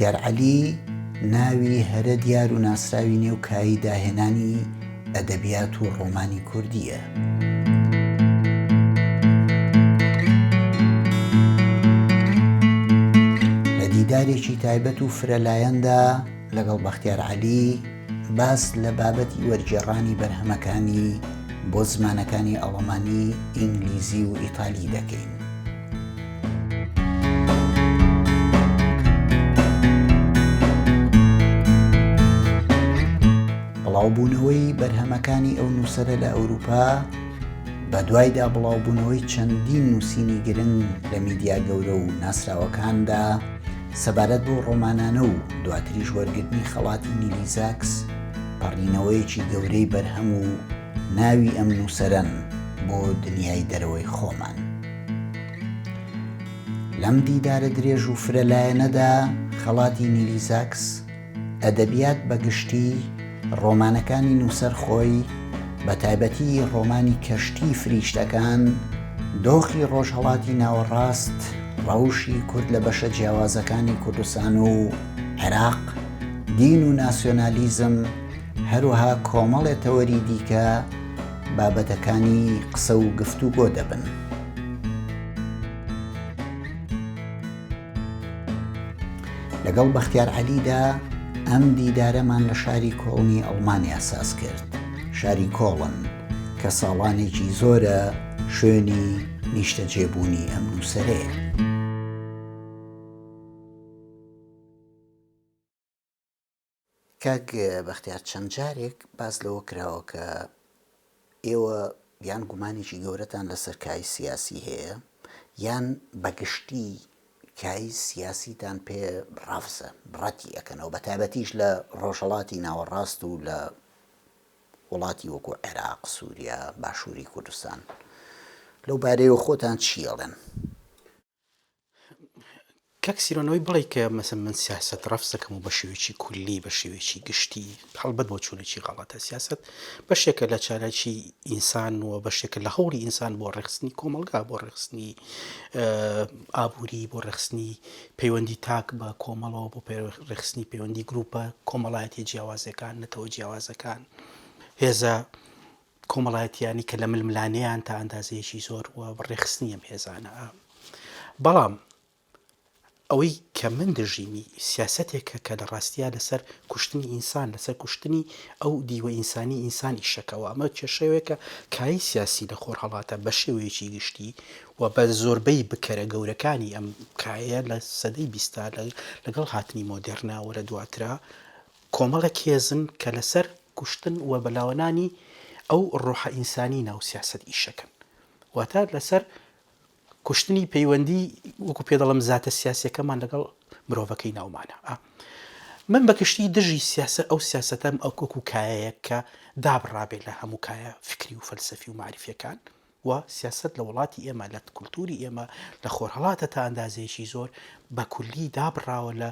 بەختیار عەلی ناوی هەرە دیار و ناسراوی نێو کایی داهێنانی ئەدەبیات و ڕۆمانی کوردیە. لە دیدارێکی تایبەت و فرەلایەندا لەگەڵ بەختیار عەلی باس لە بابەتی وەرگێڕانی بەرهەمەکانی بۆ زمانەکانی ئەڵەمانی، ئینگلیزی و ئیتالی دەکەین. بڵاوبوونەوەی بەرهەمەکانی ئەو نووسەرە لە ئەوروپا بە دوایدا بڵاوبوونەوەی چەندین نووسینی گرنگ لە میدیا گەورە و ناسراوەکاندا سەبارەت بۆ ڕۆمانانە و دواتریش وەرگرتنی خەڵاتی نیلی زاکس پەڕینەوەیەکی گەورەی بەرهەم و ناوی ئەم نووسەرەن بۆ دنیای دەرەوەی خۆمان. لەم دیدارە درێژ و فرەلایەنەدا خەڵاتی نیلی زاکس ئەدەبیات بەگشتی ڕۆمانەکانی نووسەر خۆی بە تایبەتی ڕۆمانی کەشتی فریشتەکان، دۆخی ڕۆژهەڵاتی ناوەڕاست، ڕەوشی کورد لە بەشە جیاوازەکانی کوردستان و عێراق، دین و ناسیۆنالیزم، هەروەها کۆمەڵێ تەوەری دیکە بابەتەکانی قسە و گفتوگۆ دەبن. لەگەڵ بەختیار عەلیدا ئەم دیدارەمان لە شاری کۆڵنی ئەڵمانیا ساز کرد، شاری کۆڵن کە ساڵانێکی زۆرە شوێنی نیشتە جێبوونی ئەم نووسەرەیە. کاک بەختیار، چەند جارێک باس لەوە کراوە کە ئێوە یان گومانێکی گەورەتان لەسەر کای سیاسی هەیە یان بەگشتی کای سیاسیتان پێ ڕافزە، بڕەتی ئەکەنەوە، بە تایبەتیش لە ڕۆژهەڵاتی ناوەڕاست و لە وڵاتی وەکو عێراق، سووریا، باشووری کوردستان. لەو بارەیەوە خۆتان چی ئەڵێن؟ کاک سیرۆنەوەی بڵێ کە مەسەن من سیاست ڕەفز دەکەم و بە شێوەیەکی کولی، بە شێوەیەکی گشتی هەڵبەت بۆ چوونێکی غەڵەتە. سیاست بەشێکە لە چارەکی ئینسان و بەشێکە لە هەوڵی ئینسان بۆ ڕێخستنی کۆمەلگا، بۆ ڕێخستنی ئابووری، بۆ ڕێخستنی پەیوەندی تاک بە کۆمەڵەوە، بۆ ڕێخستنی پەیوەندی گروپە کۆمەڵایەتی جیاوازەکان، نەتەوە جیاوازەکان، هێزە کۆمەڵایەتیانی کە لە ململانەیان تا ئەندازەیەکی زۆر و ڕێخستنی ئەم هێزانە. بەڵام ئەوەی کە من دژینی سیاسەتێکە کە لە ڕاستیە لەسەر کوشتنی ئینسان، لەسەر کوشتنی ئەو دیوە ئینسانی ئینسانی شەکەوە. ئەمە کێشەیەکە کای سیاسی لە خۆرهەڵاتە بە شێوەیەکی گشتی و بە زۆربەی بکەرە گەورەکانی ئەم کایە لە سەدەی بیستا لەگەڵ هاتنی مۆدێرناوە لە دواترا کۆمەڵێک هێزن کە لەسەر کوشتن و بەلاوەنانی ئەو ڕۆحە ئینسانی ناو سیاست ئیشەکەن، واتە لەسەر کوشتنی پەیوەندی وەکو پێ دەڵم زاتە سیاسیەکەمان لەگەڵ مرۆڤەکەی ناومانە. من بەگشتی دژی سیاسە ئەو سیاسەتەم ئەو وەکو کایەیە کە دابڕابێت لە هەموو کایە فکری و فەلسەفی و معریفیەکان، و سیاست لە وڵاتی ئێمە، لە کولتوری ئێمە، لە خۆرهەڵاتە تا ئەندازەیەکی زۆر بە کولی دابڕاوە لە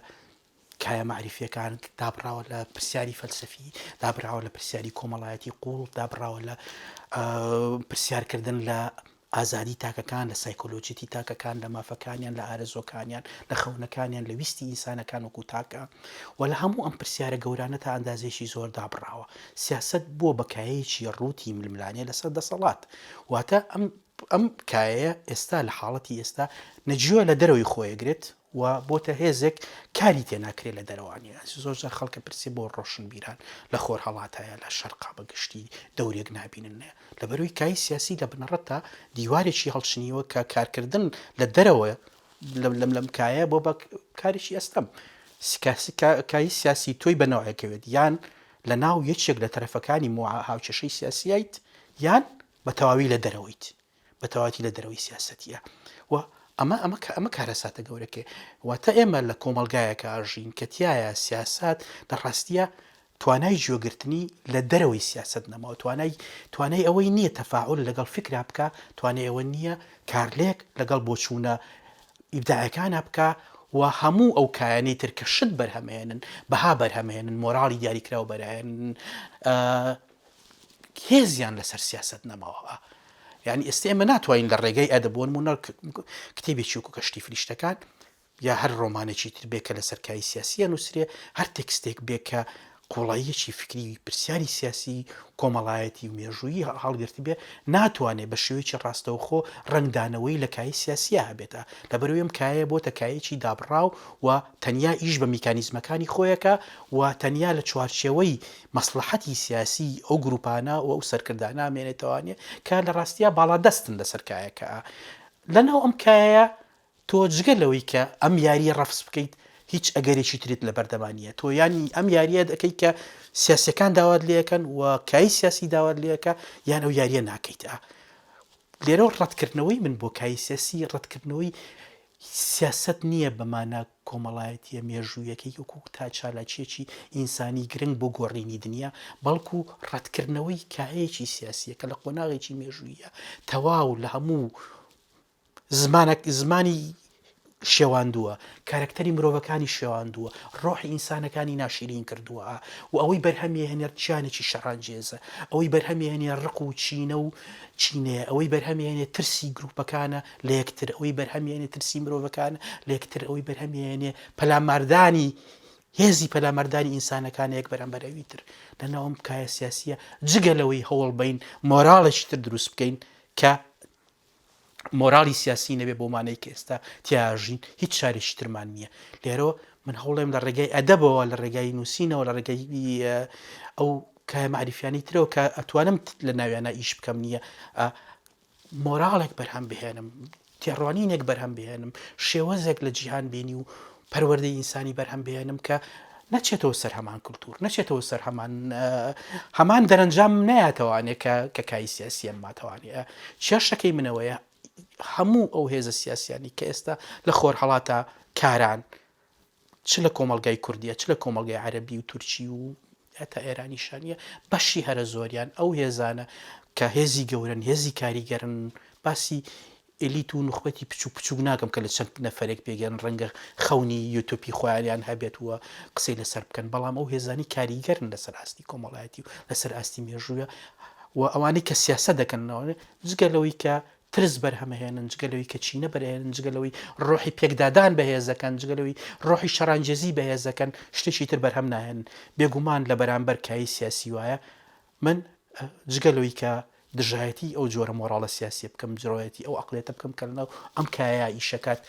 کایە معریفیەکان، دابڕاوە لە پرسیاری فەلسەفی، دابراوە لە پرسیاری کۆمەڵایەتی قوڵ، دابراوە لە پرسیارکردن لە ئازادی تاکەکان، لە سایکۆلۆجیتی تاکەکان، لە مافەکانیان، لە ئارەزۆکانیان، لە خەونەکانیان، لە ویستی ئینسانەکان وەکو تاکە، و لە هەموو ئەم پرسیارە گەورانە تا ئەندازێکی زۆر دابڕاوە. سیاست بۆ بەکایەیەکی ڕووتی ململانێ لەسەر دەسەڵات، واتە ئەم کایەیە ئێستا لە حاڵەتی ئێستا نەجیوە لە دەرەوەی خۆیەگرێت و بۆتە هێزێک کاری تێناکرێت لە دەرەوانی. زۆرجار خەڵکە پرسی بۆ ڕۆشن بیران لە خۆر هەڵاتایە لە شەرقا بەگشتی دەورێک نابیننە، لەبەرەوەی کای سیاسی لە بنەڕەت تا دیوارێکی هەڵچنیوە کە کارکردن لە دەرەوە لەم کایە بۆ بە کارێکی ئەستەم. کای سیاسی تۆی بەناوەکەوێت یان لە ناو یەکێک لە تەرەفەکانی هاوچەشەی سیاسییت یان بە تەواوی لە دەرەوەیت، بە تەواتی لە دەرەوەی سیاسەتیە. و ئەمە کارەساتە گەورەکە، واتە ئێمە لە کۆمەلگایەکە ئاژین کە تایە سیاسات لە ڕاستیە توانای گوێگرتنی لە دەرەوەی سیاست نەماوە، توانای ئەوەی نییە تەفاعول لەگەڵ فکرا بکە، توانای ئەوە نییە کارلێک لەگەڵ بۆچوونە ئیبداعەکانە بکە، و هەموو ئەو کایانەی ترکە شت بەرهەمێنن، بەها بەرهەمێنن، مۆراڵی دیاریکراوە بەرهێنن، هێزیان لەسەر سیاست نەماوە. یعنی ئێستا ئێمە ناتوانین لە ڕێگەی ئەدەبوون کتێبێکی وەکو کەشتی فریشتەکان یا هەر ڕۆمانێکی تر بێ کە لە سەرکایی سیاسیە نووسرێ، هەر تێکستێک بێ کە قوڵاییەکی فکری پرسیاری سیاسی کۆمەڵایەتی و مێژووی هەڵگرتی بێ، ناتوانێت بە شێوەیەکی ڕاستەوخۆ ڕنگدانەوەی لە کای سیاسیە هەبێتە. لەبەرەوەی کایە بۆتە کایەکی دابڕاو و تەنیا ئیش بە میکانیزمەکانی خۆیەکە و تەنیا لە چوارچێوەی مەسلحەتی سیاسی ئەو گروپانە و ئەو سەرکردانە مێنێتەوانێ کە لە ڕاستیە باڵادەستن لە سەرکایەکە. لەناو ئەم کایە تۆ جگەلەوەی کە ئەم یاریە ڕەفس بکەیت هیچ ئەگەرێکی تریت لە بەردەمانیە، تۆ ینی ئەم یاریە دەکەی کە سیاسەکان داوات لەکەن و کای سیاسی داوات لەکە یان ئەو یاریە ناکەیتە. لێرەوە ڕەتکردنەوەی من بۆ کای سیاسی ڕەتکردنەوەی سیاست نییە بەمانە کۆمەڵایەتیە مێژوویەکەی وەکو تا چالاکیەکی ئینسانی گرنگ بۆ گۆڕینی دنیا، بەڵکو ڕەتکردنەوەی کایەکی سیاسیە کە لە قۆناغێکی مێژوویە تەواو لە هەموو زمانی شێواندووە، کارکتەری مرۆڤەکانی شێواندووە، ڕۆحی ئینسانەکانی ناشرین کردووە و ئەوەی بەرهەمی هێنێت چیانێکی شەڕانجێزە، ئەوەی بەرهەمی هێنێ ڕق و چینە و چینەیە، ئەوەی بەرهەمی هێنێ ترسی گروپەکانە لە یەکتر، ئەوەی بەرهەمی هێنێ ترسی مرۆڤەکانە لە یەکتر، ئەوەی بەرهەمی هێنێ پەلاماردانی هێزی پەلامەردانی ئینسانەکان یەک بەرامبەرەوی تر. لەناوم کایە سیاسیە جگەلەوەی هەوڵ بین مۆراڵێکی تر دروست بکەین کە مۆراڵی سیاسی نەبێ بۆمانەی کە ئێستا تیاژین، هیچ شارێکی ترمان نییە. لێرەوە من هەوڵێم لە ڕێگای ئەدەبەوە، لە ڕێگای نووسینەوە، لە ڕێگای ئەو کایە معریفیانی ترەوە کە ئەتوانم لە ناویانە ئیش بکەم نییە، مۆراڵێک بەرهەم بهێنم، تێڕوانینێک بەرهەم بهێنم، شێوەزێک لە جیهان بینی و پەروەردەی ئینسانی بەرهەم بهێنم کە نەچێتەوە سەر هەمان کولتور، نەچێتەوە سەر هەمان دەرەنجام نایەتەوانێت کە کای سیاسی ئەمماتەوانێ. کێشەکەی منەوەیە هەموو ئەو هێزە سیاسیانی کە ئێستا لە خۆر هەڵاتە کاران، چ لە کۆمەلگای کوردیە، چ لە کۆمەلگای عەرەبی و تورکی و تا ئێرانیشانە، بەشی هەرە زۆریان ئەو هێزانە کە هێزی گەورن، هێزی کاریگەرن. باسی ئێلیت و نوخبەتی پچوو پچوو ناکەم کە لە چەند نەفرێک پێگەن ڕەنگە خەونی یوتۆپی خۆیان هەبێت وە قسەی لەسەر بکەن، بەڵام ئەو هێزانی کاریگەرن لەسەر ئاستی کۆمەڵایەتی و لەسەر ئاستی مێژوویە و ئەوانەی کە سیاسە دەکەنەوە جگەلەوەی کە ترس بەرهەمەهێنن، جگەلەوەی کە چینە بەرهێنن، جگەلەوەی ڕۆحی پێکدادان بەهێزەکەن، جگەلەوەی ڕۆحی شەڕانجێزی بەهێزەکەن، شتێکی تر بەرهەم ناهێن. بێگومان لە بەرامبەر کایی سیاسی وایە من جگەلەوەی کە دژایەتی ئەو جۆرە مۆراڵە سیاسی بکەم، جڕایەتی ئەو عەقڵێتە بکەم کە لەناو ئەم کایە ئیشەکات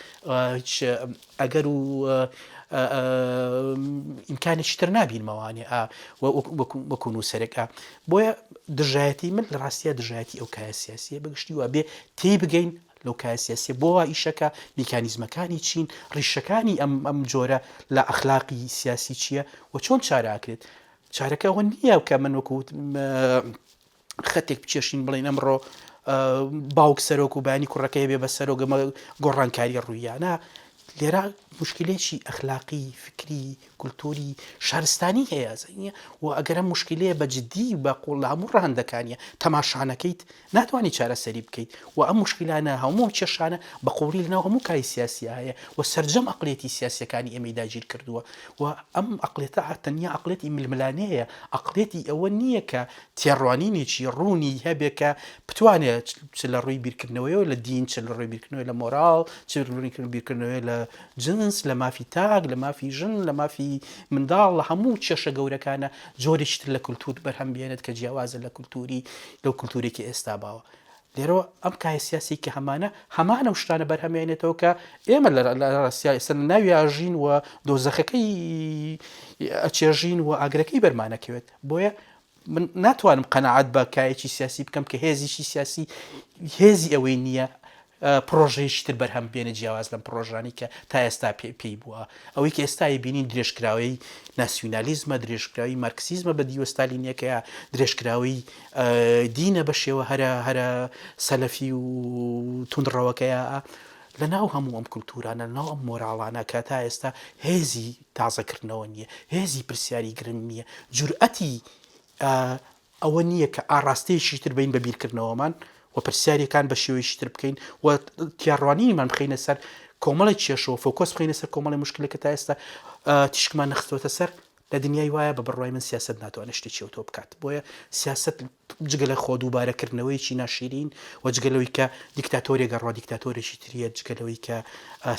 هیچ ئەگەر و ئیمکانێکی تر نابینمەوانێ وەکو نووسەرێکە. بۆیە دژایەتی من لە ڕاستیە دژایەتی ئەو کایە سیاسیە بەگشتی وە بێ تێی بگەین لەو کایە سیاسیە بۆەوە ئیشەکە میکانیزمەکانی چین، ڕیشەکانی ئەم جۆرە لە ئەخلاقی سیاسی چییە و چۆن چاراکرێت. چارەکە ئەوە نییە کە من وەکووت خەتێک بچێشین بڵین ئەمڕۆ باوک سەرۆک و بانی کوڕەکەی بێ بە سەرۆگەمە گۆڕانکاری ڕوویانە. لێرە مشکلێکی ئەخلاقی فکری کولتوری شارستانی هەیە و ئەگەرە مشکلەیە بە جددی بە قوڵ لە هەموو ڕەهندەکانیە تەماشانەکەیت ناتوانانی چارەسەری بکەیت و ئەم مشکلانە هەموو کێشانە بە قوڵی لەناو هەموو کای سیاسی هەیە و سەرجەم ئەقلێتی سیاسەکانی ئێمەی داگیر کردووە و ئەم ئەقلێتە تەنیا ئەقلێتی ململانەیە، ئەقلێتی ئەوە نییە کە تێڕوانینێکی ڕوونی هەبێ کە بتوانێت چ لە ڕووی بیرکردنەوەیەوە لە دین، چ لە ڕووی بیرکردنەوەی لە مۆراڵ، چ بیرکردنەوەی لە جنس، لە مافی تاک، لە مافی ژن، لە مافی منداڵ، لە هەموو کێشە گەورەکانە جۆرێکتر لە کولتور بەرهەم بێنێت کە جیاوازە لە کولتوری لەو کولتورێکی ئێستا باوە. لێرەوە ئەم کای سیاسی کە هەمانە شتانە بەرهەمێنێتەوە کە ئێمە لە سیاسە ناوی ئاژین و دۆزەخەکەی ئەچێژین و ئاگرەکەی بەرمانەکەوێت. بۆیە من ناتوانم قەنەعەت بە کایەکی سیاسی بکەم کە هێزیشی سیاسی هێزی ئەوەی نییە پرۆژەیەکی تر بەرهەم بێنە جیاواز لەم پرۆژانی کە تا ئێستا پێی بووە. ئەوەی کە ئێستای بینین درێژکراوەی ناسیۆنالیزمە، درێژکراوی مارکسیزمە بە دیوەستالینیەکەیە، درێژکراوی دینە بە شێوە هەرە سەلەفی و توندڕەوەکەیە. لەناو هەموو ئەم کولتورانە، لەناو ئەم مۆراڵانە کە تا ئێستا هێزی تازەکردنەوە نییە، هێزی پرسیاری گرنگ نییە، جورئەتی ئەوە نییە کە ئاڕاستەیەکی تر بین بە بیرکردنەوەمان و پرسیارەکان بە شێوەیەکی تر بکەین و تیاڕوانینمان بخەینە سەر کۆمەڵی کێشەوە، فۆکۆس بخەینە سەر کۆمەڵی مشکلێکە تا ئێستا تیشکمان نەخستوەتە سەر لە دنیای وایە بە بڕای من سیاست ناتوانێت شتێکی ئەوتۆ بکات بۆیە سیاست جگە لە خۆ دووبارەکردنەوەیکی ناشرین و جگەلەوەی کە دیکتاتۆرێک گەڕوا دیکتاتۆرێکی تریە جگەلەوەی کە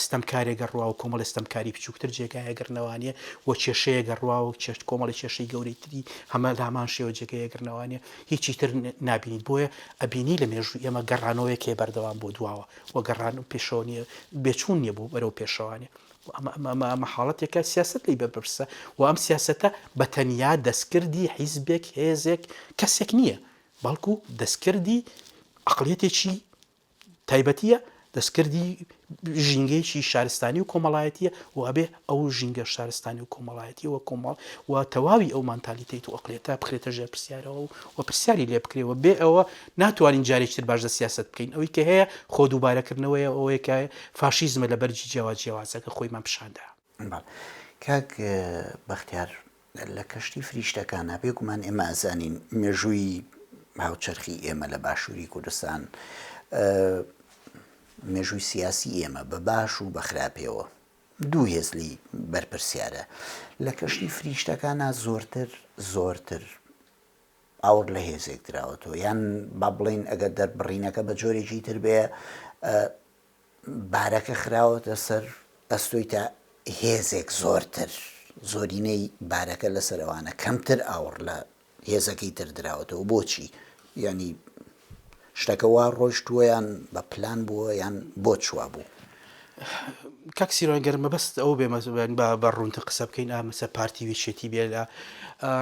ستەمکارێک گەڕوا و کۆمەڵ ستەمکاری بچووکتر جێگایە گەڕنەوانیە و کێشەیە گەڕوا و کۆمەڵی کێشەی گەورەی تری هەمە لە هەمان شێوە جێگەیە گەڕنەوانیە هیچی تر نابینیت بۆیە ئەبینی لە مێژوو ئێمە گەڕانەوەیەکێ بەردەوام بۆ دواوە و گەڕان پێشەوە نیە بێچوون نییە بوو بەرەو پێشەوانێ ئەمە حاڵەتێکە سیاست لی بەپرسە و ئەم سیاسەتە بە تەنیا دەستکردی حیزبێک هێزێک کەسێک نییە بەڵکو دەستکردی عقلێتێکی تایبەتیە دەستکردی ژینگەیەکی شارستانی و کۆمەڵایەتیە و ئەبێ ئەو ژینگە شارستانی و کۆمەڵایەتی و کۆمەڵ و تەواوی ئەو مانتالیتیت و ئەقلێتە بخرێتە ژێر پرسیارەوە و پرسیاری لێ بکرێەوە بێ ئەوە ناتوانین جارێکتر باش دە سیاست بکەین ئەوەی کە هەیە خۆ دووبارەکردنەوەیە ئەوەیە فاشیزمە لە بەرجی جیاوازەکە خۆیمان پیشاندا. کاک بەختیار لە کەشتی فریشتەکانە بێگومان ئێمە ئەزانین مێژووی هاوچەرخی ئێمە لە باشووری کوردستان مێژووی سیاسی ئێمە بە باش و بە خراپەوە دوو هێزلی بەرپرسیارە لە کەشتی فریشتەکانە زۆرتر ئاور لە هێزێک دراوەتەوە یان با بڵین ئەگەر دەربڕینەکە بە جۆرێکی تر بێ بارەکە خراوەتە سەر ئەستۆی تا هێزێک زۆرینەی بارەکە لەسەر ئەوانە کەمتر ئاور لە هێزەکەی تر دراوەتەوە بۆچی ینی شتەکە وا ڕۆیشتووە یان بە پلان بووە یان بۆ چوا بوو کاک سیروان گەرمە بەست ئەو بێمە بە ڕوونتە قسە بکەین ئامەسە پارتی وێچێتی بێ لە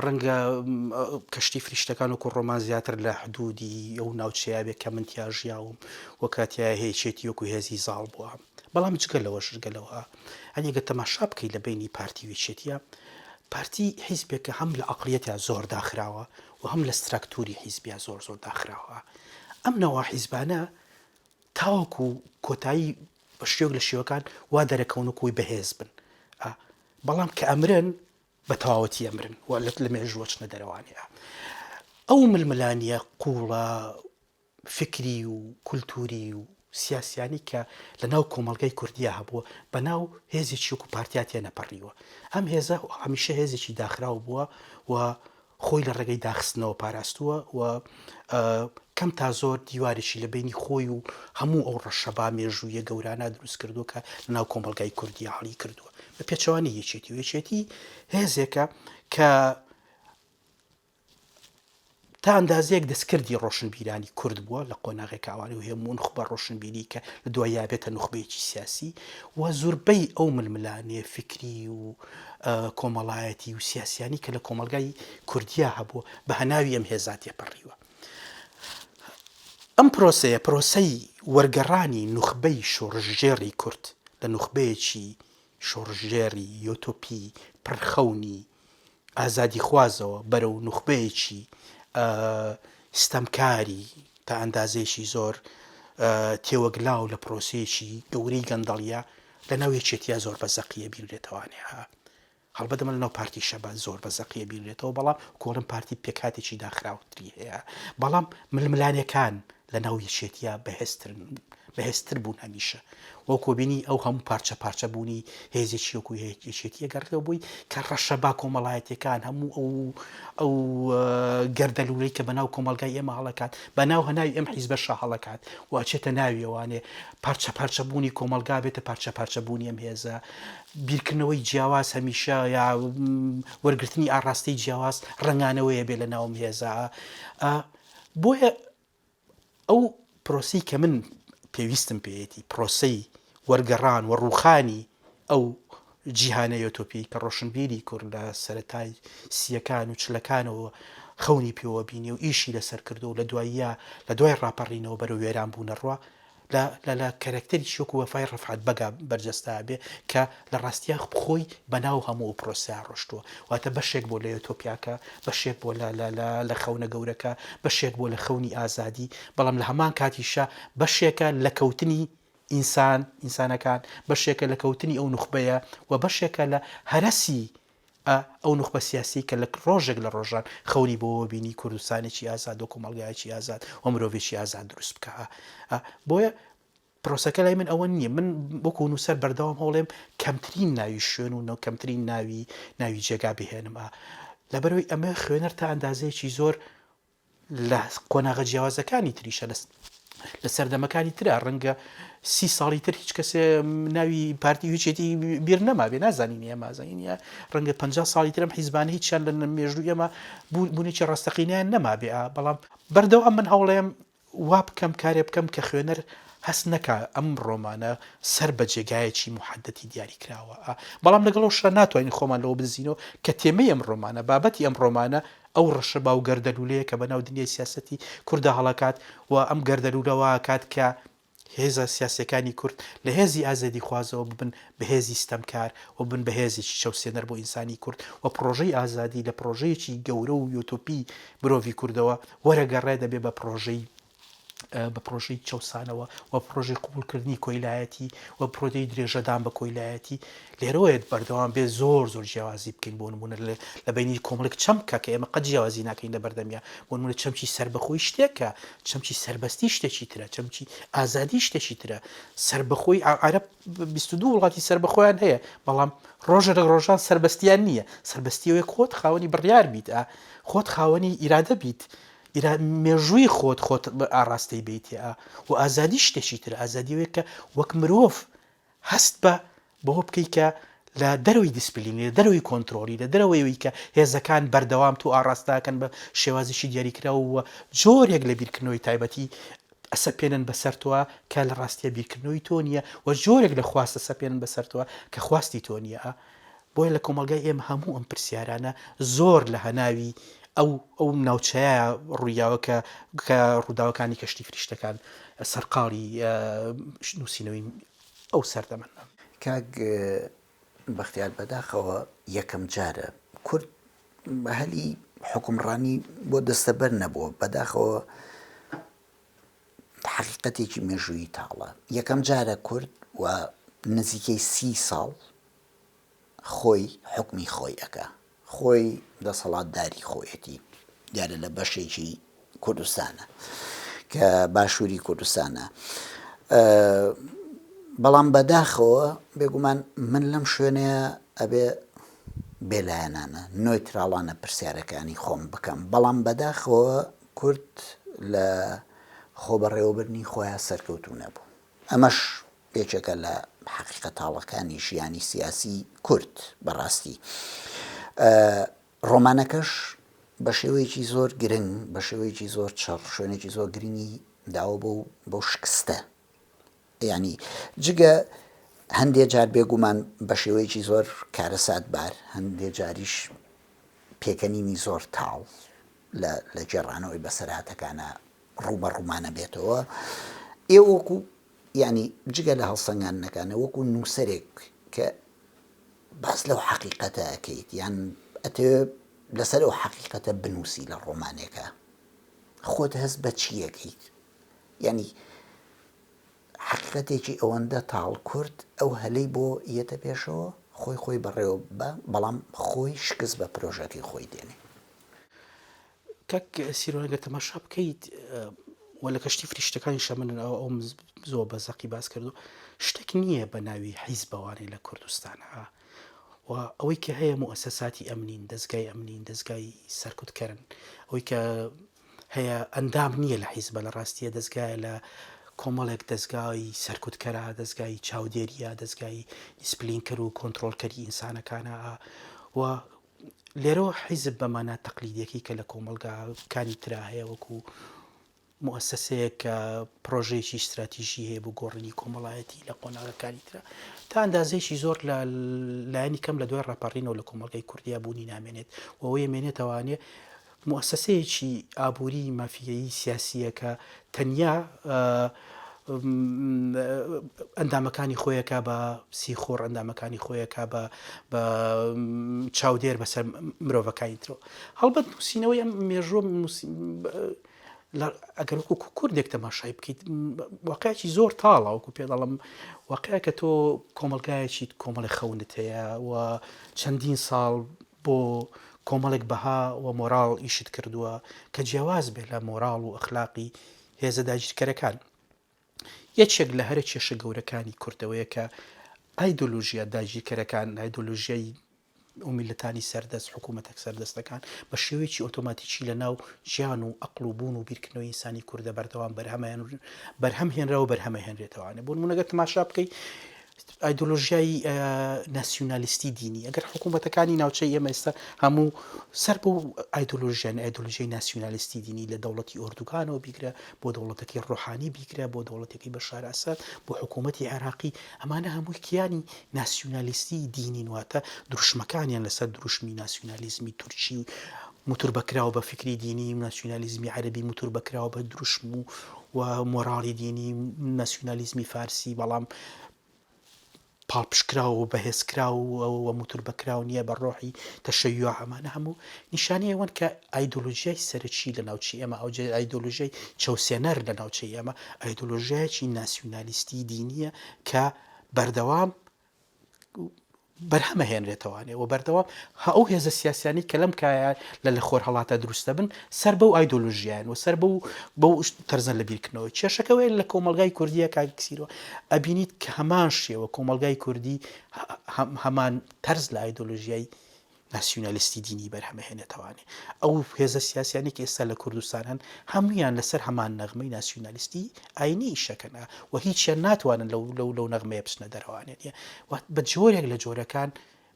ڕەنگە کەشتی فریشتەکان و کوڕۆمان زیاتر لە حدودی ئەو ناوچەیە بێت کە منتیا ژیاوم وە کاتیا هەیەچێتی وەکو هێزی زاڵ بووە بەڵام جگەلەوە شگەلەوە ئەنیگە تەماشا بکەیت لە بینی پارتی وێچێتیە پارتی حیزبێکە هەم لە عقلیەتە زۆر داخراوە و هەم لە ستراکتوری حیزبیا زۆر داخراوە ئەم نەوە حیزبانە تاوەکو کۆتایی بە شێوک لە شێوەکان وا دەرەکەون و کۆی بەهێز بن بەڵام کە ئەمرن بە تەواوەتی ئەمرن و لە مێژوەچنە دەرەوانەیە ئەو ململانیە قوڵە فکری و کولتوری و سیاسیانی کە لە ناو کۆمەڵگەی کوردیا هەبووە بە ناو هێزێکی وەکو پارتیاتیە نەپەڕیوە ئەم هێزە هەمیشە هێزێکی داخراو بووە و خۆی لە ڕێگەی داخستنەوە پاراستووە و کەم تا زۆر دیوارێکی لە بینی خۆی و هەموو ئەو ڕەشەبا مێژوویە گەورانە دروست کردو کە لە ناو کۆمەڵگای کوردی هەڵی کردووە بە پێچەوانی یەکێتی هێزێکە کە تا ئەندازەیەک دەستکردی ڕۆشنبیرانی کورد بووە لە قۆناغێک ئاوانی و هێموو نخبە ڕۆشنبیری کە لە دوای یابێتە نخبەیەکی سیاسی و زۆربەی ئەو ململانێ فکری و کۆمەڵایەتی و سیاسیانی کە لە کۆمەلگای کوردیا هەبووە بە هەناوی ئەم هێزاتێ پەڕیوە ئەم پرۆسەی وەرگەڕانی نخبەی شۆڕژێڕی کورد لە نخبەیەکی شۆڕژێری یۆتۆپی پڕخەونی ئازادی خوازەوە بەرەو نخبەیەکی ستەمکاری تا ئەندازێکی زۆر تێوەگلاو لە پرۆسەیەکی گەورەی گەندەڵیە لە ناو یەکێتیە زۆر بەزەقیە بیرێتەوانێ هەڵبەتە لە ناو پارتی شەبات زۆر بەزەقیە بیرێتەوە بەڵام کۆڵم پارتی پێکاتێکی داخراوتری هەیە بەڵام ململانەکان لە ناو یەکێتیە بەهێزتر بوون هەمیشە وەکو بینی ئەو هەموو پارچە بوونی هێزێکی وەکو یەکێتیە گەڕێەوە بووی کە ڕەشەبا کۆمەڵایەتەکان هەموو ئەو گەردەلوولەی کە بەناو کۆمەلگای ئێمە هەڵەکات بەناو هەناوی ئەم حیزبەشە هەڵەکات و ئەچێتە ناوی ئەوانێ پارچە بوونی کۆمەلگا بێتە پارچە بوونی ئەم هێزە بیرکردنەوەی جیاواز هەمیشە یا وەرگرتنی ئاڕاستەی جیاواز ڕەنگانەوەیە بێ لە ناوم هێزە بۆیە ئەو پرۆسی کە من پێویستم پێیەتی پرۆسەی وەرگەڕان و ڕووخانی ئەو جیهانە یۆتۆپی کە ڕۆشنبیری کورد لە سەرەتای سیەکان و چلەکانەوە خەونی پێوە بینی و ئیشی لەسەر کردو و لە دوای ڕاپەڕینەوە بەرەو وێران بوونە ڕوا لە کەرەکتەری شۆک و وەفای ڕەفعات بەگا بەرجەستا بێ کە لە ڕاستیە خۆی بەناو هەموو پرۆسیا ڕۆشتووە واتە بەشێک بۆ لە یۆتۆپیاکە بەشێک بۆ لە خەونە گەورەکە بەشێک بۆ لە خەونی ئازادی بەڵام لە هەمان کاتیشە بەشێکە لە کەوتنی ئینسانەکان بەشێکە لە کەوتنی ئەو نخبەیە و بەشێکە لە هەرەسی ئەو نخبە سیاسی کە لە ڕۆژێک لە ڕۆژان خەونی بۆەوە بینی کوردستانێکی ئازاد و کۆمەڵگایەکی ئازاد و مرۆڤێکی ئازاد دروست بکە بۆیە پرۆسەکە لای من ئەوە نییە. من بۆکو نووسەر بەردەوام هەوڵێم کەمترین ناوی شوێن و کەمترین ناوی جێگا بهێنم. لەبەرەوەی ئەمە خوێنەر تا ئەندازەیەکی زۆر لە قۆناغە جیاوازەکانی تریشە لە سەردەمەکانی ترە ڕەنگە 30 ساڵی تر هیچ کەسێ ناوی پارتی هیچێتی بیر نەما بێ نازانین ئێمازانینە ڕەنگە 50 ساڵی ترم حیزبانە هیچیان لە مێژووی ئێمە بوونێکی ڕاستەقینیان نەما بێ. بەڵام بەردەوام من هەوڵێم وا بکەم کارێ بکەم کە خوێنەر هەست نەکە ئەم ڕۆمانە سەر بە جێگایەکی محەدەتی دیاری کراوە. بەڵام لەگەڵ شە ناتوانین خۆمان لەوە بزینەوە کە تێمەی ئەم ڕۆمانە بابەتی ئەم ڕۆمانە ئەو ڕەشە باو گەردەلوولەیە کە بەناو دنیای سیاسەتی کوردە هەڵەکات و ئەم گەردەلوولەوە کات کە هێزە سیاسەکانی کورد لە هێزی ئازادی خوازەوە ببن بە هێزی ستەمکار و بن بە هێزێکی چەوسێنەر بۆ ئینسانی کورد و پرۆژەی ئازادی لە پرۆژەیەکی گەورە و یۆتۆپی مرۆڤی کوردەوە وەرەگەڕێ دەبێ بە پرۆژەی چەوسانەوە و پرۆژەی قوبولکردنی کۆیلایەتی و پرۆدەی درێژەدان بە کۆیلایەتی لێرەوەیە بەردەوام بێ زۆر جیاوازی بکەین بۆ نمونە لە بینی کۆمەڵێک چەمکە کە ئێمە قەت جیاوازی ناکەین لە بەردەمیا بۆ نمونە چەمکی سربەخۆی شتێکە، چەمکی سربەستی شتێکی ترە، چەمکی ئازادی شتێکی ترە. سربەخۆی عەرەب 22 وڵاتی سربەخۆیان هەیە بەڵام ڕۆژە لە ڕۆژان سربەستیان نییە. سربەستیەوەی خۆت خاوەنی بڕیار بیت، خۆت خاوەنی ئیرادە بیت، مێژووی خۆت ئاڕاستەی بیتێ و ئازادی شتێکی تر. ئازادیەوەی کە وەک مرۆڤ هەست بەوە بکەی کە لە دەروی دیسپلینی لە دەروی کۆنتترۆلی لە دەرەوەی کە هێزەکان بەردەوام تو ئاڕاستاکەن بە شێوازیشی دیاریکراوە جۆرێک لە بیرکردنەوەی تایبەتی ئەسەپێنن بەسەرتەوە کە لە ڕاستیە بیرکردنەوەی تۆ نییە و جۆرێک لە خواستە سەپێنن بەسەرتەوە کە خواستی تۆ نییە. بۆیە لە کۆمەلگای ئێمە هەموو ئەم پرسیارانە زۆر لە هەناوی ئەو ناوچەیە ڕوویاوە کە ڕووداوەکانی کەشتی فریشتەکان سەرقاڵی نووسینەوەی ئەو سەردەمەنە. کاک بەختیار بەداخەوە یەکەم جارە کورد هەلی حکومڕانی بۆ دەستەبەر نەبووە، بەداخەوە حقیقەتێکی مێژووی تاڵە. یەکەم جارە کورد و نزیکەی 30 ساڵ خۆی حکمی خۆی ئەکا، خۆی دەسەڵاتداری خۆیەتی دیارە لە بەشێکی کوردستانە کە باشووری کوردستانە. بەڵام بەداخەوە بێگومان من لەم شوێنەیە ئەبێ بێلایەنانە نۆیتراڵانە پرسیارەکانی خۆم بکەم. بەڵام بەداخەوە کورد لە خۆبەڕێوەبرنی خۆیان سەرکەوتوو نەبوو. ئەمەش پێچێکە لە حقیقەتاڵەکانی ژیانی سیاسی کورد بەڕاستی. ڕۆمانەکەش بە شێوەیەکی زۆر گرنگ، بە شێوەیەکی زۆر چڕ، شوێنێکی زۆر گرنگی داوە بۆ شکستە. یعنی جگە هەندێک جار بێگومان بە شێوەیەکی زۆر کارەساتبار، هەندێک جاریش پێکەنینی زۆر تاڵ لە جێڕانەوەی بەسەرهاتەکانە ڕووبە ڕوومانە بێتەوە. ئێوە وەکو یعنی جگە لە هەڵسەنگاندنەکانە وەکو نووسەرێک کە باس لەو حەقیقەتە ئەەکەیت یان ئەتەوێ لەسەر ئەو حەقیقەتە بنووسی لە ڕۆمانێکە، خۆت هەست بە چیەکەیت؟ یعنی حقیقەتێکی ئەوەندە تاڵ کورد ئەو هەلەی بۆ یەتە پێشەوە خۆی بەڕێوە بە، بەڵام خۆی شکست بە پرۆژەکەی خۆی دێنێ. کاک سیرۆنەگە تەماشا بکەیت وە لە کەشتی فریشتەکانی شەمن ئەو زۆر بەزەقی باس کردو شتێک نییە بە ناوی حیزبەوانەی لە کوردستانە و ئەوەی کە هەیە موسەساتی ئەمنین، دەستگای ئەمنین، دەستگای سەرکوتکردن، ئەوەی کە هەیە ئەندام نییە لە حیزبە، لە ڕاستیە دەستگایە لە کۆمەڵێک دەستگای سەرکوتکەرە، دەستگای چاودێریە، دەستگای دیسپلینکەر و کۆنتترۆلکەری ئینسانەکانە و لێرەوە حیزب بەمانە تەقلیدیەکەی کە لە کۆمەلگاکانی ترا هەیە وەکو موسەسەیەک کە پرۆژەیەکی استراتیژی هەیە بۆ گۆڕنی کۆمەڵایەتی لە قۆناغەکانی ترا تا ئەندازەیەکی زۆر لە لایەنی کەم لە دوای ڕاپەڕینەوە لە کۆمەلگای کوردیا بوونی نامێنێت و ئەوەیە مێنێتەوانێ موسەسەیەکی ئابووری مافیایی سیاسیە کە تەنیا ئەندامەکانی خۆیەکە بە سیخۆڕ، ئەندامەکانی خۆیەکە بە چاودێر بەسەر مرۆڤەکانی ترەوە. هەڵبەت نووسینەوەی ئەم مێژووە ئەگەر وەکو کوردێک تەماشای بکەیت واقعەتی زۆر تاڵە، وەکو پێ دەڵم واقعە کە تۆ کۆمەلگایەکی کۆمەڵی خەونت هەیە و چەندین ساڵ بۆ کۆمەڵێک بەها و مۆراڵ ئیشت کردووە کە جیاواز بێت لە مۆراڵ و ئەخلاقی هێزە داگیرکەرەکان. یەکێک لە هەرە کێشە گەورەکانی کوردەوەیە کە ئایدۆلۆژیا داگیرکەرەکان ئایدۆلۆژیای ئەو میلەتانی سەردەست حکوومەتێک سەردەستەکان بە شێوەیەکی ئۆتۆماتیکی لە ناو ژیان و ئەقڵ و بوون و بیرکردنەوەی ئینسانی کوردە بەردەوام بەرهەم هێنراوە و بەرهەمە هێنرێتەوەوانێ بۆ نمونەگە تەماشا بکەی ئایدۆلۆژیای ناسیۆنالیستی دینی ئەگەر حکوومەتەکانی ناوچەی ئێمە ئێستا هەموو سەر بۆ ئایدۆلۆژیای ناسیۆنالیستی دینی لە دەوڵەتی ئۆردوگانەوە بیگرە بۆ دەوڵەتەکەی ڕۆحانی بیگرە بۆ دەوڵەتێکی بەشار ئەسەد بۆ حکوومەتی عێراقی ئەمانە هەمووی کیانی ناسیۆنالیستی دینی واتە دروشمەکانیان لەسەر دروشمی ناسیۆنالیزمی تورکی موتور بەکراوە بە فکری دینی ناسیۆنالیزمی عەرەبی موتور بەکراوە بە دروشم و مۆراڵی دینی ناسیۆنالیزمی فارسی بەڵام پاڵپشکراوە و بەهێزکراوە و موتور بەکراو نییە بە ڕۆحی تەشەیوع ئەمانە هەموو نیشانەیە ئەوەن کە ئایدۆلۆژیای سەرەکی لە ناوچەی ئێمە ئەو ئایدۆلۆژیای چەوسێنەر لە ناوچەی ئێمە ئایدۆلۆژیایکی ناسیۆنالیستی دینیە کە بەردەوام بەرهەمە هێنرێتەوانێ و بەردەوام ئەو هێزە سیاسیانی کە لەم کایە لە خۆر هەڵاتە دروستە بن سەر بەو ئایدۆلۆژیان و سەر بەو تەرزە لە بیرکردنەوە کێشەکەوەی لە کۆمەلگای کوردیە کاکسیرەوە ئەبینیت کە هەمان شێوە کۆمەلگای کوردی هەمان تەرز لە ئایدۆلۆژیای ناسیۆنالیستی دینی بەرهەمە هێنێتەوانێ ئەو هێزە سیاسیانی کە ئێستا لە کوردستان هەن هەمویان لەسەر هەمان نەغمەی ناسیۆنالیستی ئاینی شەکەنە و هیچیان ناتوانن لەو نەغمەیە بچنە دەرەوانێت بە جۆرێک لە جۆرەکان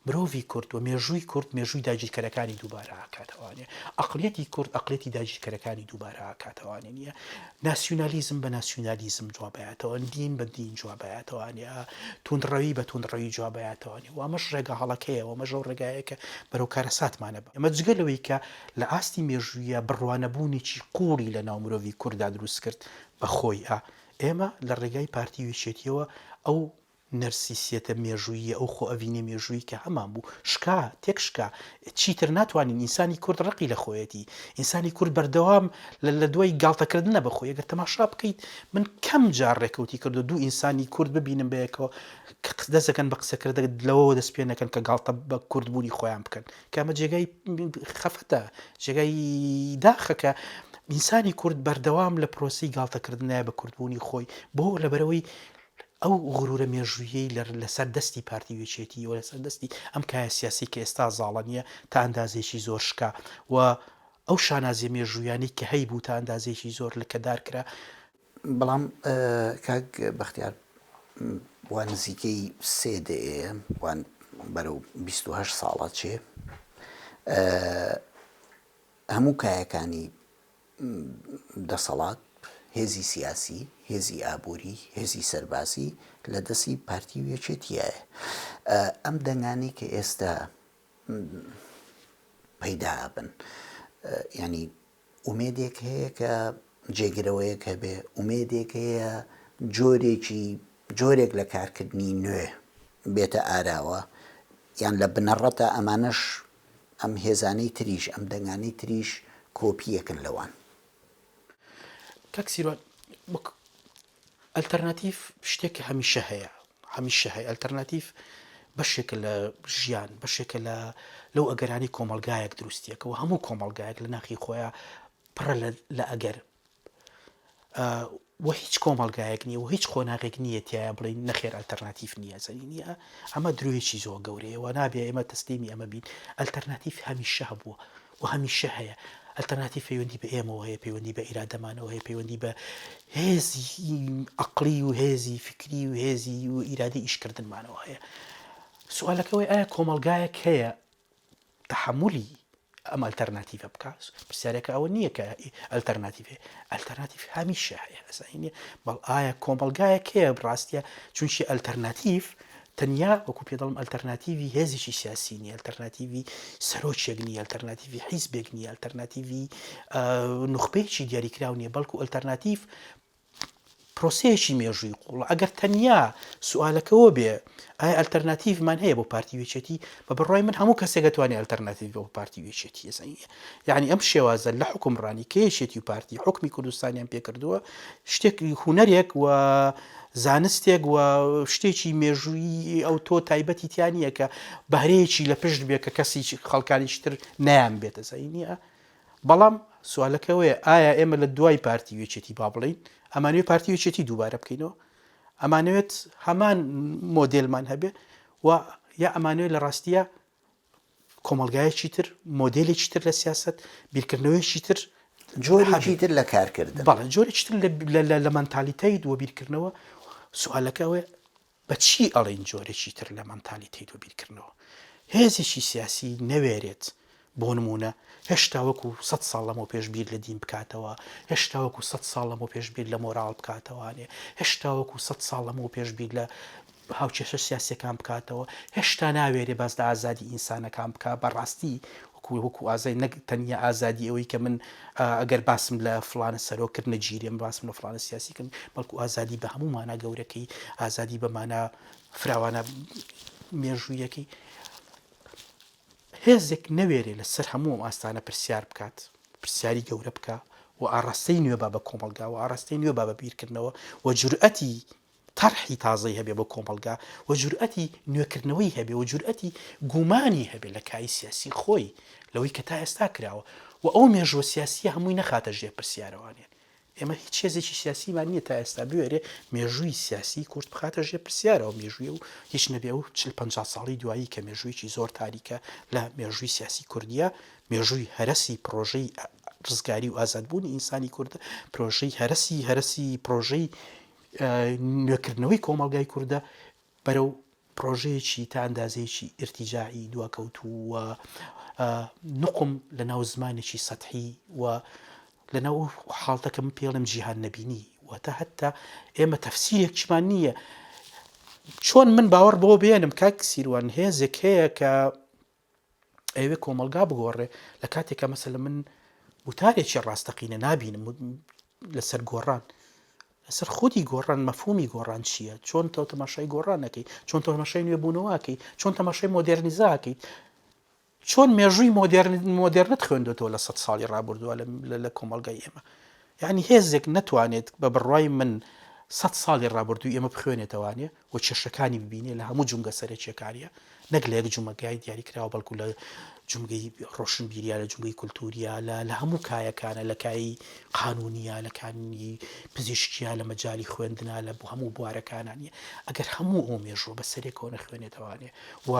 مرۆڤی کورد و مێژووی کورد مێژووی داگیرکەرەکانی دووبارە ئاکاتەوانێ ئەقڵیەتی کورد ئەقڵێتی داگیرکەرەکانی دووبارە ئاکاتەوانێ نیە ناسیۆنالیزم بە ناسیۆنالیزم جوابایەتەوە دین بە دین جوابایەتەوانێ توندڕەوی بە توندڕەوی جوابایەتەوانێ و ئەمەش ڕێگە هەڵەکەیە و ئەمەش ئەو ڕێگایە کە بەرەو کارە ساتمانە بە ئەمە جگەلەوەی کە لە ئاستی مێژوویە بڕوانەبوونێکی قوڵی لە ناو مرۆڤی کووردا دروست کرد بە خۆی ئێمە لە ڕێگای پارتی وێچێتیەوە ئەو نەرسیسیەتە مێژوویە ئەو خۆ ئەڤینە مێژووی کە هەمان بوو شکا تێکشکا چیتر ناتوانین ئینسانی کورد ڕقی لە خۆیەتی ئینسانی کورد بەردەوام لە دوای گاڵتەکردنە بەخۆی ئەگەر تەماشا بکەیت من کەم جار ڕێکەوتی کردو دوو ئینسانی کورد ببینم بەیەکەوە کە دەستەکەن بە قسەکردە لەوە دەست پێ نەکەن کە گاڵتە بە کوردبوونی خۆیان بکەن کامە جێگای خەفتە جێگای داخەکە ئینسانی کورد بەردەوام لە پرۆسی گاڵتەکردنە بە کوردبوونی خۆی بۆ لەبەرەوەی ئەو غرورە مێژوویەی لەسەر دەستی پارتی وێچێتی و لەسەر دەستی ئەم کایە سیاسی کە ئێستا زاڵە نیە تا ئەندازێکی زۆر شکا و ئەو شانازیە مێژوویانی کە هەی بوو تا ئەندازێکی زۆر لەکەدار کرا بەڵام کاک بەختیار وان نزیکەی سێ دەیە وان بەرەو 28 ساڵە چێ هەموو کایەکانی دەسەڵات هێزی سیاسی هێزی ئابووری هێزی سەربازی لە دەستی پارتی وێچێتیایە ئەم دەنگانی کە ئێستا پەیدا بن ینی ئومێدێک هەیە کە جێگرەوەیەک هەبێ ئومێدێک هەیە جۆرێک لە کارکردنی نوێ بێتە ئاراوە یان لە بنەڕەتە ئەمانەش ئەم هێزانەی تریش ئەم دەنگانەی تریش کۆپیەکن لەوان کاکسیرۆن ئەلتەرناتیڤ شتێکی هەمیشە هەیە ئەلتەرناتیڤ بەشێکە لە ژیان بەشێکە لەو ئەگەرانی کۆمەلگایەک دروستیەکەەوە هەموو کۆمەلگایەک لە ناخی خۆیان پڕە لە ئەگەر و هیچ کۆمەلگایەک نییە و هیچ خۆناغێک نییە تایە بڵین نەخێر ئەلتەرناتیڤ نییە زەنی نییە ئەمە درۆیەکی زۆر گەورەیە و نابێ ئێمە تەسلیمی ئەمە بین ئەلتەرناتیڤ هەمیشە هەبووە و هەمیشە هەیە ئەلتەرناتیڤ پەیوەندی بە ئێمەوە هەیە پەیوەندی بە ئیرادەمانەوە هەیە پەیوەندی بە هێزی عەقڵی و هێزی فکری و هێزی و ئیرادەی ئیشکردنمانەوە هەیە سوالەکەوەی ئایا کۆمەلگایەک هەیە تەحەمولی ئەم ئەلتەرناتیڤە بکات پرسیارێکە ئەوە نییە کە ئەلتەرناتیڤ هەمیشە هەیە ئەساینە بەڵ ئایا کۆمەلگایەک هەیە بڕاستیە چونچی ئەلتەرناتیڤ تەنیا وەکو پێ دەڵم ئەلتەرناتیڤی هێزیشی سیاسی نیە ئەلتەرناتیڤی سەرۆکێک نیە ئەلتەرناتیڤی حیزبێک نیە ئەلتەرناتیڤی نوخبەیەکی دیاریکراو نیە بەڵکو ئەلتەرناتیڤ پرۆسەیەکی مێژووی قوڵە ئەگەر تەنیا سوالەکەەوە بێ ئایا ئەلتەرناتیڤمان هەیە بۆ پارتی وێچێتی بە بڕای من هەموو کەسێک دەتوانێت ئەلتەرناتیڤ بۆ پارتی وێچێتی یعنی ئەم شێوازە لە حکومڕانی کێشێتی و پارتی حکمی کوردستانیان پێکردووە شتێکی هوەرێک و زانستێک و شتێکی مێژووی ئەو تۆ تایبەتی تیانە کە بەهرەیەکی لە پشت بێ کە کەسی خەڵکانیش تر نیان بێتە زەینە بەڵام سوالەکەوەیە ئایا ئێمە لە دوای پارتی وێچێتی با بڵین ئەمانوێ پارتی وێچێتی دووبارە بکەینەوە ئەمانەوێت هەمان مۆدێلمان هەبێ و یا ئەمانوێت لە ڕاستیە کۆمەلگایەکی تر مۆدێلێکی تر لە سیاست بیرکردنەوەیکی تر جۆرێکی تر لە کارکردن. بەڵێ جۆرێکی تر لە مەنتالیتەی دووە بیرکردنەوە. سوالەکە ئەوەیە بە چی ئەڵێن جۆرێکی تر لە مەنتالیتەی دووە بیرکردنەوە؟ هێزێکی سیاسی نەوێرێت بۆ نمونە هێشتا وەکو 100 ساڵ لەمەوە پێش بیر لە دین بکاتەوە، هێشتا وەکو 100 ساڵ لەمەوە پێش بیر لە مۆراڵ بکاتەوانێ، هێشتا وەکو 100 ساڵ لەمەوە پێش بیر لە هاوکێشە سیاسیەکان بکاتەوە، هێشتا ناوێرێ باس لە ئازادی ئینسانەکان بکات. بەڕاستی وەکو ئازای نەک تەنیا ئازادی ئەوەی کە من ئەگەر باسم لە فلانە سەرۆکرد نەگیرێم باسم لە فلانە سیاسیکردن، بەڵکو ئازادی بە هەموو مانە گەورەکەی، ئازادی بەمانە فراوانە مێژوویەکەی. هێزێک نەوێرێ لەسەر هەموو ئەم ئاستانە پرسیار بکات، پرسیاری گەورە بکە و ئاڕاستەی نوێ با بە کۆمەلگا و ئاڕاستەی نوێ با بە بیرکردنەوە و جورئەتی تەرحی تازەی هەبێ بە کۆمەلگا و جورئەتی نوێکردنەوەی هەبێ و جورئەتی گومانی هەبێ لە کای سیاسی خۆی لەوەی کە تا ئێستا کراوە و ئەو مێژوە سیاسیە هەمووی نەخاتە ژێر پرسیارەوانێن. ئێمە هیچ هێزێکی سیاسیمان نییە تا ئێستا بوێرێ مێژووی سیاسی کورت بخاتە ژێر پرسیارەوە مێژووی و هیچ نەبێ و 40-50 ساڵی دوایی کە مێژوویکی زۆر تاریکە لە مێژووی سیاسی کوردیە، مێژووی هەرسی پرۆژەی ڕزگاری و ئازادبوونی ئینسانی کوردە، پرۆژەی هەرسی پرۆژەی نوێکردنەوەی کۆمەلگای کووردە بەرەو پرۆژەیەکی تا ئەندازەیەکی ئرتیجاعی دواکەوتووە نقم لە ناو زمانێکی سەتحی و لە ناو حاڵتەکەم پێڵم جیهان نەبینی واتە هەتا ئێمە تەفسیرێکمان نییە. چۆن من باوەڕ بۆ بێنم کاک سیروان هێزێک هەیە کە ئەوێ کۆمەلگا بگۆڕێ لە کاتێکە مەسەلە من وتارێکی ڕاستەقینە نابینم لەسەر گۆڕان، لەسەر خودی گۆڕان مەفهومی گۆڕان چییە، چۆن تۆ تەماشای گۆڕانەکەی، چۆن تەماشای نوێبوونەوەکەی، چۆن تەماشای مۆدێرنیزاکەی، چۆن مێژووی مۆدێرنت خوێندێتەوە لە 100 ساڵی ڕابردووە لە کۆمەلگای ئێمە. یعنی هێزێک نەتوانێت بە بڕوای من 100 ساڵی ڕابردووی ئێمە بخوێنێتەوانێ و کێشەکانی ببینێ لە هەموو جونگە سەرەکیەکانیە، نەک لە یەک جومەگای دیاریکراوە بەڵکو لە جومگەی ڕۆشنبیریە، لە جومگەی کولتوریە، لە هەموو کایەکانە، لە کایی قانونیە، لە کانی پزیشکیە، لە مەجای خوێندنە، لە بۆ هەموو بوارەکانانیە. ئەگەر هەموو ئەو مێژوە بە سەرێکەوە نەخوێنێتەوانێ و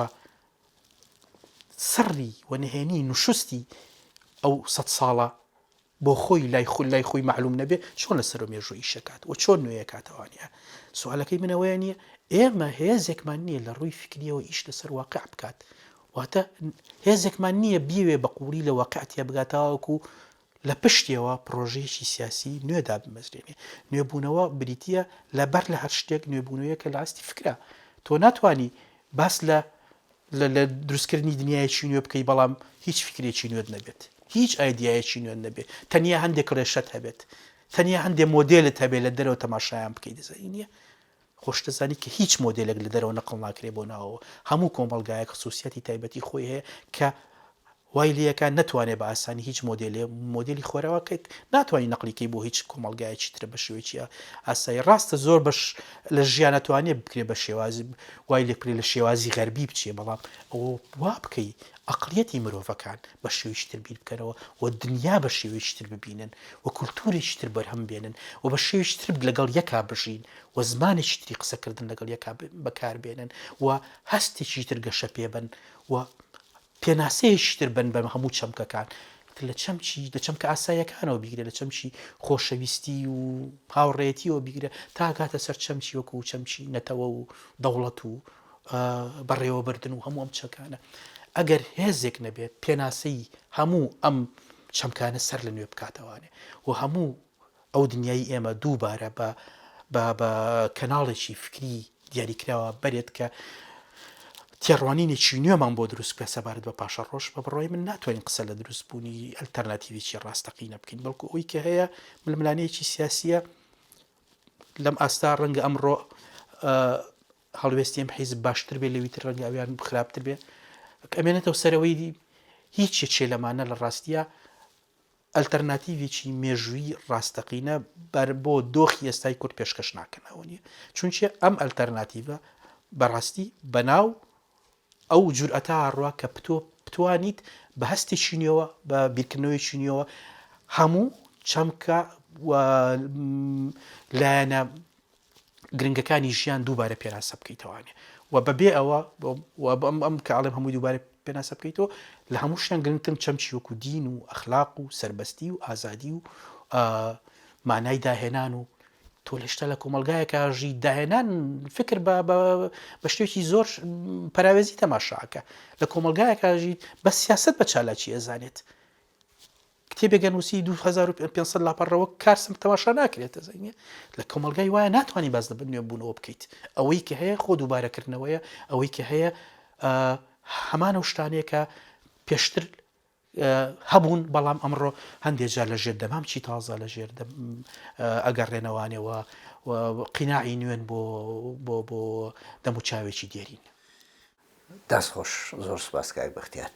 سڕی و نهێنی نوشستی ئەو 100 ساڵە بۆ خۆی لای خۆی معلوم نەبێ، چۆن لەسەر مێژووی شەکات و چۆن نوێیەکاتەوانە. سوالەکەی منەوەیە نییە ئێمە هێزێکمان نییە لە ڕووی فکریەوە ئیش لەسەر واقع بکات، واتە هێزێکمان نییە بیوێ بە قووری لە واقعەتە بگاتەوەکو لە پشتیەوە پرۆژەیەکی سیاسی نوێدا بمەزرێنێ. نوێبوونەوە بریتە لەبەر لە هەر شتێک نوێبوونەوەیە کە لە ئاستی فکرە. تۆ ناتوانی باس لە دروستکردنی دنیایەکی نوێ بکەی بەڵام هیچ فکرێکی نوێت نەبێت، هیچ ئایدیایەکی نوێن نەبێت، تەنیا هەندێک ڕێشەت هەبێت، تەنیا هەندێک مۆدێلت هەبێت لە دەرەوە تەماشایان بکەیت. دەزانیە خۆش دەزانی کە هیچ مۆدلێک لە دەرەوە نەقڵ ناکرێ بۆ ناوەوە. هەموو کۆمەلگایە خصوصیەتی تایبەتی خۆی هەیە کە وای لەکان ناتوانێت بە ئاسانی هیچ مۆدلی خۆراوەکەیت ناتوانانی نەقلیکەی بۆ هیچ کۆمەلگایەکی ترە بە شێوەیەکی ئاسایی. ڕاستە زۆر بەش لە ژیان ناتوانێت بکرێت بە شێوازی وای لێکرێت لە شێوازی غەربی بچێ، بەڵام ئەوە وا بکەی ئەقلیەتی مرۆڤەکان بە شێوەیەکی تر بیر بکەنەوە و دنیا بە شێوەیەکی تر ببینن و کولتورێکی تر بەرهەم بێنن و بە شێوەیەکی تر لەگەڵ یەکا بژین و زمانێکی تری قسەکردن لەگەڵ یەکا بەکاربێنن و هەستێکی تر گەشە پێبن و پێناسەیەکی تر بن بە هەموو چەمکەکان لە چەمکە ئاساییەکانەوە بیگرێت، لە چەمچی خۆشەویستی و هاوڕێتیەوە بیگرێت تا کاتە سەر چەمچی وەکو چەمچی نەتەوە و دەوڵەت و بەڕێوەبردن و هەموو ئەم چەکانە. ئەگەر هێزێک نەبێت پێناسەی هەموو ئەم چەمکانە سەر لە نوێ بکاتەوانێ و هەموو ئەو دنیای ئێمە دووبارە بە کەناڵێکی فکری دیاریکراوە بەرێت کە تێڕوانینێکی نوێمان بۆ دروست بکە سەبارەت بە پاشە ڕۆژ، بە بڕۆی من ناتوانین قسە لە دروستبوونی ئەلتەرناتیڤێکی ڕاستەقینە بکەین، بەڵکو ئەوی کە هەیە ململانەیەکی سیاسیە لەم ئاستا ڕەنگە ئەمڕۆ هەڵوێستیم حیزب باشتر بێ لەویتر ڕەنگە ئەویان خراپتر بێ ئەمێنێتەوە سەرەوەی هیچ چێ لەمانە لە ڕاستیە ئەلتەرناتیڤێکی مێژووی ڕاستەقینە بۆ دۆخی ئێستای کورد پێشکەش ناکەنەوە نیە، چونچە ئەم ئەلتەرناتیڤە بەڕاستی بەناو ئەو جورئەتە هاڕوا کە بتوانیت بە هەستێکی نوێەوە بە بیرکردنەوەیکی نوێەوە هەموو چەمکە و لایەنە گرنگەکانی ژیان دووبارە پێناسە بکەیتەوانێ و بەبێ ئەوە ئەم کاڵێم هەمووی دووبارە پێناسە بکەیتەوە لە هەموو شتیان گرنگترن چەمچی وەکو دین و ئەخلاق و سربەستی و ئازادی و مانای داهێنان و تۆ لە شتە لە کۆمەلگایەکەژی داهێنان فکر بە شتێکی زۆر پەراوێزی تەماشاکە لە کۆمەلگایەکەژی بە سیاست بە چالاکی ئەزانێت کتێبێک نووسی 2500 لاپەڕەوە کارسم تەماشا ناکرێتە زەنگە لە کۆمەلگای وایە ناتوانانی باز لە بنوێ بوونەوە بکەیت ئەوەی کە هەیە خۆ دووبارەکردنەوەیە ئەوەی کە هەیە هەمانە شتانەیە کە پێشتر هەبوون بەڵام ئەمڕۆ هەندێک جار لە ژێر دەمامچی تازە لە ژێر ئەگەڕێنەوانەوە قیناعی نوێن بۆ دەموچاوێکی دێرین. دەستخۆش زۆر سوپاس کاک بەختیار.